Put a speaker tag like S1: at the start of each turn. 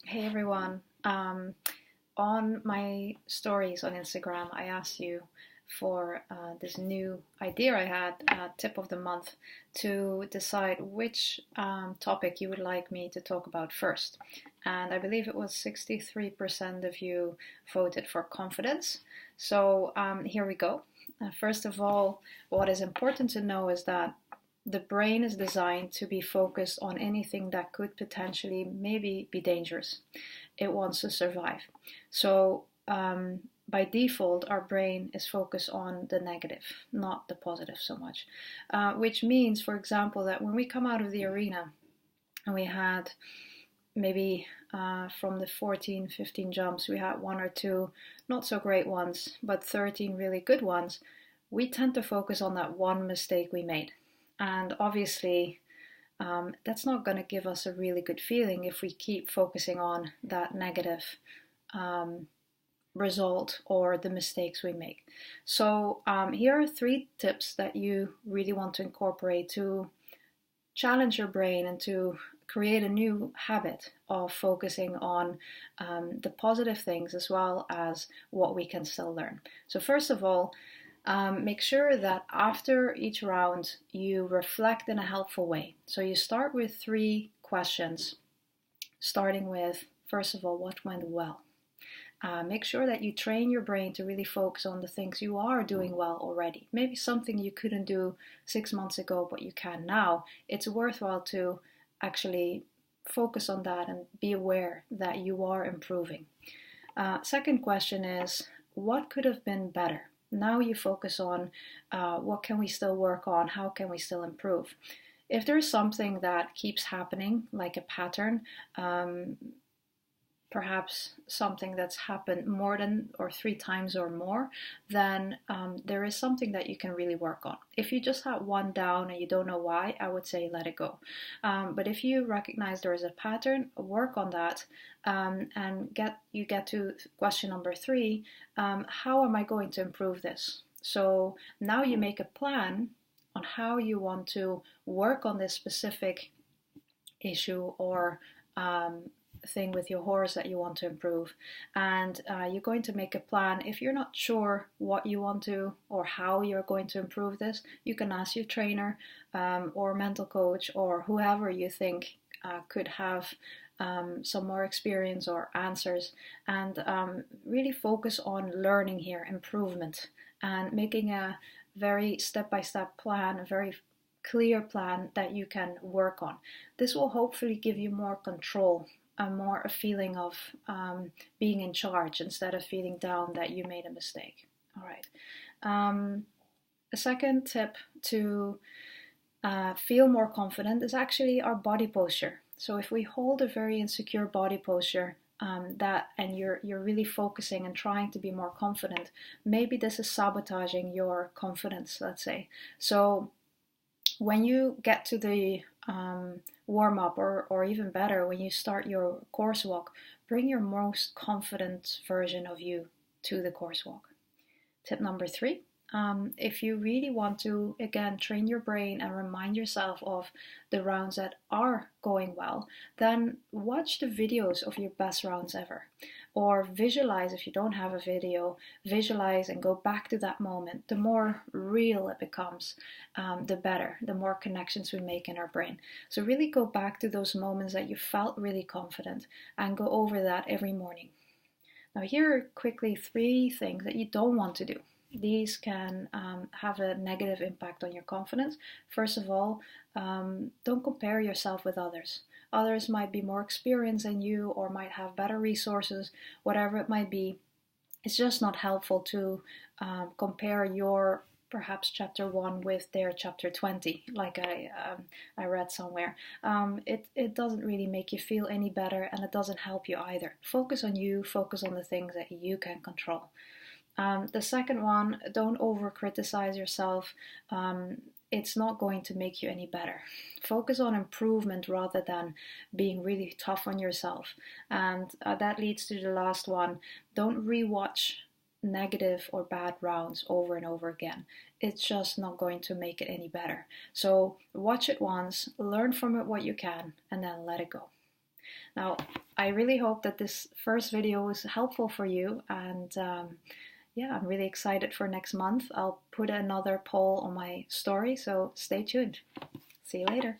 S1: Hey everyone. On my stories on Instagram, I asked you for this new idea I had, tip of the month, to decide which topic you would like me to talk about first. And I believe it was 63% of you voted for confidence. So here we go. First of all, what is important to know is that the brain is designed to be focused on anything that could potentially maybe be dangerous. It wants to survive. So, by default, our brain is focused on the negative, not the positive so much. Which means, for example, that when we come out of the arena and we had maybe from the 14, 15 jumps, we had one or two not so great ones, but 13 really good ones, we tend to focus on that one mistake we made. And obviously, that's not going to give us a really good feeling if we keep focusing on that negative result or the mistakes we make. So, here are 3 tips that you really want to incorporate to challenge your brain and to create a new habit of focusing on the positive things as well as what we can still learn. So, first of all, make sure that after each round you reflect in a helpful way. So you start with 3 questions, starting with, first of all, what went well? Make sure that you train your brain to really focus on the things you are doing well already. Maybe something you couldn't do 6 months ago, but you can now. It's worthwhile to actually focus on that and be aware that you are improving. Second question is, what could have been better? Now you focus on what can we still work on, how can we still improve. If there's something that keeps happening, like a pattern, perhaps something that's happened more than or 3 times or more, then there is something that you can really work on. If you just had one down and you don't know why, I would say let it go. But if you recognize there is a pattern, work on that, and get to question number 3. How am I going to improve this? So now you make a plan on how you want to work on this specific issue or thing with your horse that you want to improve, and you're going to make a plan. If you're not sure what you want to or how you're going to improve this, you can ask your trainer or mental coach or whoever you think could have some more experience or answers, and really focus on learning here, improvement, and making a very step-by-step plan, a very clear plan that you can work on. This will hopefully give you more control and more a feeling of being in charge instead of feeling down that you made a mistake. All right. A second tip to feel more confident is actually our body posture. So if we hold a very insecure body posture, and you're really focusing and trying to be more confident, maybe this is sabotaging your confidence, let's say. So when you get to the warm up, or even better, when you start your course walk, bring your most confident version of you to the course walk. Tip number 3. If you really want to, again, train your brain and remind yourself of the rounds that are going well, then watch the videos of your best rounds ever. Or visualize, if you don't have a video, visualize and go back to that moment. The more real it becomes, the better, the more connections we make in our brain. So really go back to those moments that you felt really confident and go over that every morning. Now here are quickly 3 things that you don't want to do. These can have a negative impact on your confidence. First of all, don't compare yourself with others. Others might be more experienced than you or might have better resources, whatever it might be. It's just not helpful to compare your perhaps chapter 1 with their chapter 20, like I read somewhere. It doesn't really make you feel any better, and it doesn't help you either. Focus on you, focus on the things that you can control. The second one, don't over criticize yourself. It's not going to make you any better. Focus on improvement rather than being really tough on yourself. And that leads to the last one. Don't rewatch negative or bad rounds over and over again. It's just not going to make it any better. So watch it once, learn from it what you can, and then let it go. Now, I really hope that this first video was helpful for you, and yeah, I'm really excited for next month. I'll put another poll on my story, so stay tuned. See you later.